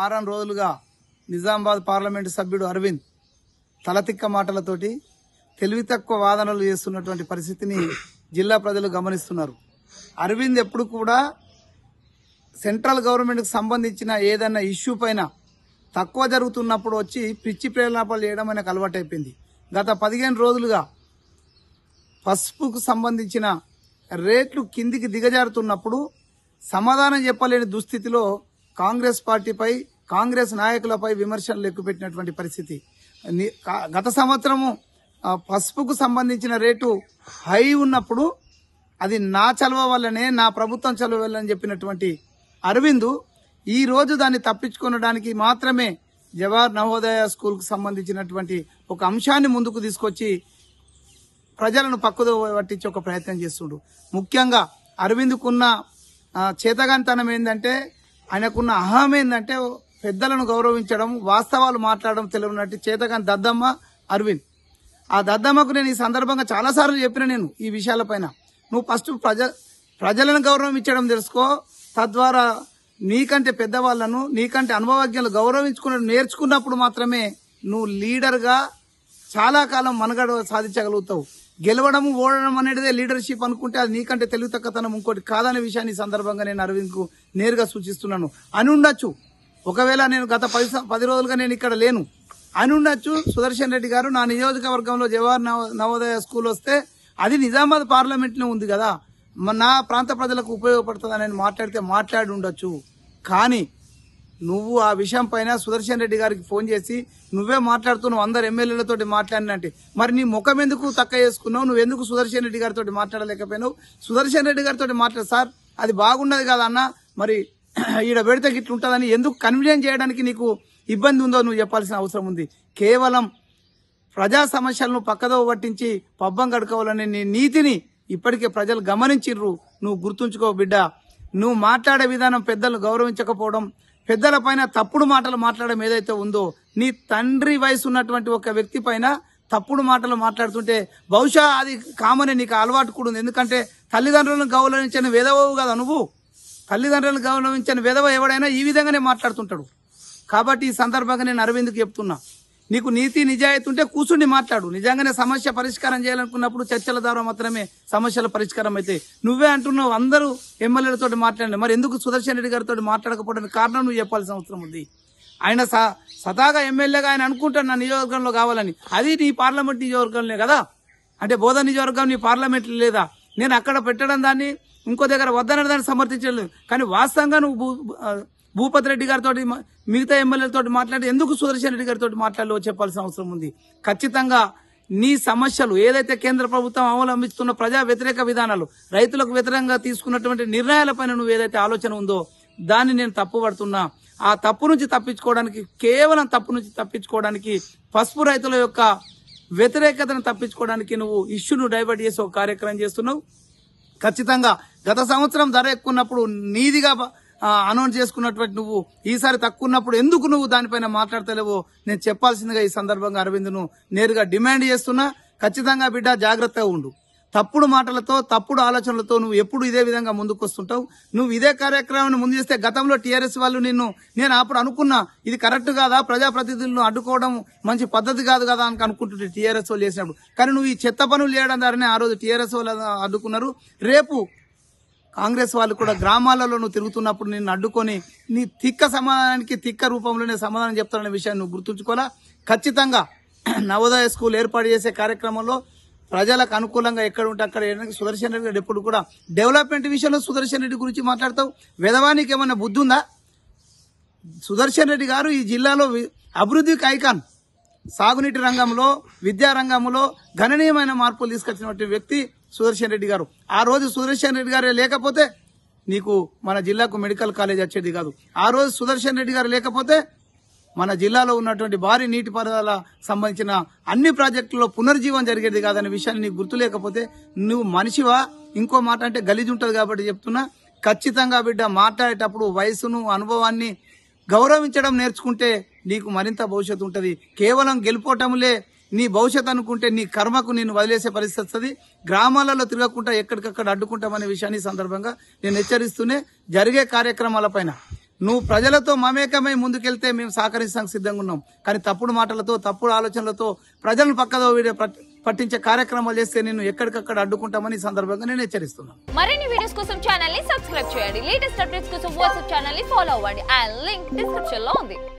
వారం రోజులుగా నిజామాబాద్ పార్లమెంటు సభ్యుడు అరవింద్ తలతిక్క మాటలతోటి తెలివి తక్కువ వాదనలు చేస్తున్నటువంటి పరిస్థితిని జిల్లా ప్రజలు గమనిస్తున్నారు. అరవింద్ ఎప్పుడు కూడా సెంట్రల్ గవర్నమెంట్కి సంబంధించిన ఏదైనా ఇష్యూ పైన తక్కువ జరుగుతున్నప్పుడు వచ్చి పిచ్చి ప్రేలాపాలు చేయడం ఆయనకు అలవాటైపోయింది. గత 15 రోజులుగా పసుపుకు సంబంధించిన రేట్లు కిందికి దిగజారుతున్నప్పుడు సమాధానం చెప్పలేని దుస్థితిలో కాంగ్రెస్ పార్టీపై, కాంగ్రెస్ నాయకులపై విమర్శలు ఎక్కుపెట్టినటువంటి పరిస్థితి. గత సంవత్సరము పసుపుకు సంబంధించిన రేటు హై ఉన్నప్పుడు అది నా చలవ వల్లనే, నా ప్రభుత్వం చలవ వల్లనే చెప్పినటువంటి అరవింద్ ఈ రోజు దాన్ని తప్పించుకోవడానికి మాత్రమే జవహర్ నవోదయ స్కూల్ కు సంబంధించినటువంటి ఒక అంశాన్ని ముందుకు తీసుకొచ్చి ప్రజలను పక్కదో పట్టించి ఒక ప్రయత్నం చేస్తుండు. ముఖ్యంగా అరవింద్కున్న చేతగానితనం ఏంటంటే, ఆయనకున్న అహం ఏంటంటే పెద్దలను గౌరవించడం, వాస్తవాలు మాట్లాడడం తెలియనట్టు చేతగాని దద్దమ్మ అరవింద్. ఆ దద్దమ్మకు నేను ఈ సందర్భంగా చాలాసార్లు చెప్పిన, నేను ఈ విషయాలపైన నువ్వు ఫస్ట్ ప్రజలను గౌరవం ఇచ్చడం తెలుసుకో, తద్వారా నీకంటే పెద్దవాళ్లను, నీకంటే అనుభవజ్ఞులు నేర్చుకున్నప్పుడు మాత్రమే నువ్వు లీడర్గా చాలా కాలం మనుగడ సాధించగలుగుతావు. గెలవడం ఓడడం అనేటిదే లీడర్షిప్ అనుకుంటే అది నీకంటే తెలివి తక్కువతనం ఇంకోటి కాదనే విషయాన్ని ఈ సందర్భంగా నేను అరవింద్కు నేరుగా సూచిస్తున్నాను. అని ఉండొచ్చు, ఒకవేళ నేను గత 10 రోజులుగా నేను ఇక్కడ లేను అని ఉండొచ్చు, సుదర్శన్ రెడ్డి గారు నా నియోజకవర్గంలో జవహర్ నవోదయ స్కూల్ వస్తే అది నిజామాబాద్ పార్లమెంట్లో ఉంది కదా, నా ప్రాంత ప్రజలకు ఉపయోగపడుతుందని మాట్లాడితే మాట్లాడి ఉండొచ్చు. కానీ నువ్వు ఆ విషయం పైన సుదర్శన్ రెడ్డి గారికి ఫోన్ చేసి నువ్వే మాట్లాడుతున్నావు, అందరు ఎమ్మెల్యేలతో మాట్లాడినంటే మరి నీ ముఖం ఎందుకు తక్క చేసుకున్నావు? నువ్వెందుకు సుదర్శన్ రెడ్డి గారితో మాట్లాడలేకపోయినావు? సుదర్శన్ రెడ్డి గారితో మాట్లాడు సార్, అది బాగున్నది కదా అన్న, మరి ఈడ పెడితే గిట్లుంటుందని ఎందుకు కన్విన్స్ చేయడానికి నీకు ఇబ్బంది ఉందో నువ్వు చెప్పాల్సిన అవసరం ఉంది. కేవలం ప్రజా సమస్యలను పక్కదో పట్టించి పబ్బం గడుకోవాలనే నీ నీతిని ఇప్పటికే ప్రజలు గమనించిర్రు. నువ్వు గుర్తుంచుకో బిడ్డ, నువ్వు మాట్లాడే విధానం పెద్దలు గౌరవించకపోవడం, పెద్దల పైన తప్పుడు మాటలు మాట్లాడడం ఏదైతే ఉందో, నీ తండ్రి వయసు ఉన్నటువంటి ఒక వ్యక్తి పైన తప్పుడు మాటలు మాట్లాడుతుంటే బహుశా అది కామనే, నీకు అలవాటు కూడా ఉంది. ఎందుకంటే తల్లిదండ్రులను గౌరవించని వెధవవు కదా నువ్వు. తల్లిదండ్రులను గౌరవించని వెధవ ఎవడైనా ఈ విధంగానే మాట్లాడుతుంటాడు. కాబట్టి ఈ సందర్భంగా నేను అరవింద్కి చెప్తున్నా, నీకు నీతి నిజాయితీ ఉంటే కూర్చుండి మాట్లాడు. నిజంగానే సమస్య పరిష్కారం చేయాలనుకున్నప్పుడు చర్చల ద్వారా మాత్రమే సమస్యల పరిష్కారం అయితే. నువ్వే అంటున్నావు అందరూ ఎమ్మెల్యేలతో మాట్లాడండి, మరి ఎందుకు సుదర్శన్ రెడ్డి గారితో మాట్లాడకపోవడానికి కారణం నువ్వు చెప్పాల్సిన అవసరం ఉంది. ఆయన సతాగా ఎమ్మెల్యేగా ఆయన అనుకుంటాడు నా నియోజకవర్గంలో కావాలని, అది నీ పార్లమెంట్ నియోజకవర్గంలో కదా, అంటే బోధన నియోజకవర్గం నీ పార్లమెంట్ లేదా? నేను అక్కడ పెట్టడం దాన్ని ఇంకో దగ్గర వద్దనే దాన్ని సమర్థించలేదు. కానీ వాస్తవంగా నువ్వు భూపతి రెడ్డి గారితో మిగతా ఎమ్మెల్యేలతో మాట్లాడి ఎందుకు సుదర్శన్ రెడ్డి గారితో మాట్లాడలో చెప్పాల్సిన అవసరం ఉంది. ఖచ్చితంగా నీ సమస్యలు ఏదైతే కేంద్ర ప్రభుత్వం అవలంబిస్తున్న ప్రజా వ్యతిరేక విధానాలు, రైతులకు వ్యతిరేకంగా తీసుకున్నటువంటి నిర్ణయాలపైన నువ్వు ఏదైతే ఆలోచన ఉందో దాన్ని నేను తప్పుపడుతున్నా. ఆ తప్పు నుంచి తప్పించుకోవడానికి, కేవలం తప్పు నుంచి తప్పించుకోవడానికి, పసుపు రైతుల యొక్క వ్యతిరేకతను తప్పించుకోవడానికి నువ్వు ఇష్యూను డైవర్ట్ చేసి ఒక కార్యక్రమం చేస్తున్నావు. ఖచ్చితంగా గత సంవత్సరం ధర ఎక్కువ ఉన్నప్పుడు నీదిగా అనౌన్స్ చేసుకున్నటువంటి నువ్వు ఈసారి తక్కువ ఉన్నప్పుడు ఎందుకు నువ్వు దానిపైన మాట్లాడతలేవో నేను చెప్పాల్సిందిగా ఈ సందర్భంగా అరవింద్ను నేరుగా డిమాండ్ చేస్తున్నా. ఖచ్చితంగా బిడ్డ జాగ్రత్తగా ఉండు. తప్పుడు మాటలతో, తప్పుడు ఆలోచనలతో నువ్వు ఎప్పుడు ఇదే విధంగా ముందుకు వస్తుంటావు. నువ్వు ఇదే కార్యక్రమాన్ని ముందు చేస్తే గతంలో టీఆర్ఎస్ వాళ్ళు నేను అప్పుడు అనుకున్నా ఇది కరెక్ట్ కాదా, ప్రజాప్రతినిధులను అడ్డుకోవడం మంచి పద్ధతి కాదు కదా అని అనుకుంటుంటే టీఆర్ఎస్ వాళ్ళు చేసినప్పుడు. కానీ నువ్వు ఈ చెత్త పనులు చేయడం ద్వారానే ఆ రోజు టీఆర్ఎస్ వాళ్ళు అడ్డుకున్నారు. రేపు కాంగ్రెస్ వాళ్ళు కూడా గ్రామాలలో నువ్వు తిరుగుతున్నప్పుడు నిన్ను అడ్డుకొని నీ తిక్క సమాధానానికి తిక్క రూపంలోనే సమాధానం చెప్తారనే విషయాన్ని నువ్వు గుర్తుంచుకోవాలా. ఖచ్చితంగా నవోదయ స్కూల్ ఏర్పాటు చేసే కార్యక్రమంలో ప్రజలకు అనుకూలంగా ఎక్కడ ఉంటే అక్కడ సుదర్శన్ రెడ్డి గారు ఎప్పుడు కూడా డెవలప్మెంట్ విషయంలో సుదర్శన్ రెడ్డి గురించి మాట్లాడతావు. వెధవానికి ఏమన్నా బుద్ధి ఉందా? సుదర్శన్ రెడ్డి గారు ఈ జిల్లాలో అభివృద్ధికి ఐకాన్. సాగునీటి రంగంలో, విద్యా రంగంలో గణనీయమైన మార్పులు తీసుకొచ్చినటువంటి వ్యక్తి సుదర్శన్ రెడ్డి గారు. ఆ రోజు సుదర్శన్ రెడ్డి గారు లేకపోతే నీకు మన జిల్లాకు మెడికల్ కాలేజ్ వచ్చేది కాదు. ఆ రోజు సుదర్శన్ రెడ్డి గారు లేకపోతే మన జిల్లాలో ఉన్నటువంటి భారీ నీటిపారుదల సంబంధించిన అన్ని ప్రాజెక్టుల్లో పునర్జీవం జరిగేది కాదనే విషయాన్ని నీకు గుర్తు లేకపోతే నువ్వు మనిషివా? ఇంకో మాట అంటే గలీజ్ ఉంటుంది కాబట్టి చెప్తున్నా. ఖచ్చితంగా బిడ్డ మాట్లాడేటప్పుడు వయసును, అనుభవాన్ని గౌరవించడం నేర్చుకుంటే నీకు మరింత భవిష్యత్తు ఉంటుంది. కేవలం గెలుపోవటములే నీ భవిష్యత్తు అనుకుంటే నీ కర్మకు నేను వదిలేసే పరిస్థితి వస్తుంది. గ్రామాలలో తిరగకుండా ఎక్కడికక్కడ అడ్డుకుంటామనే విషయాన్ని సందర్భంగా నేను హెచ్చరిస్తూనే జరిగే కార్యక్రమాలపైన నువ్వు ప్రజలతో మమేకమై ముందుకెళ్తే మేము సహకరించడానికి సిద్ధంగా ఉన్నాం. కానీ తప్పుడు మాటలతో, తప్పుడు ఆలోచనలతో ప్రజలను పక్కదో పట్టించే కార్యక్రమాలు చేస్తే నిన్ను ఎక్కడికక్కడ అడ్డుకుంటామని ఈ సందర్భంగా నేను హెచ్చరిస్తున్నాను. మరిన్ని వీడియోస్ కోసం ఛానల్ ని సబ్స్క్రైబ్ చేయండి. లేటెస్ట్ అప్డేట్స్ కోసం వాట్సాప్ ఛానల్ ని ఫాలో అవ్వండి. ఆ లింక్ డిస్క్రిప్షన్ లో ఉంది.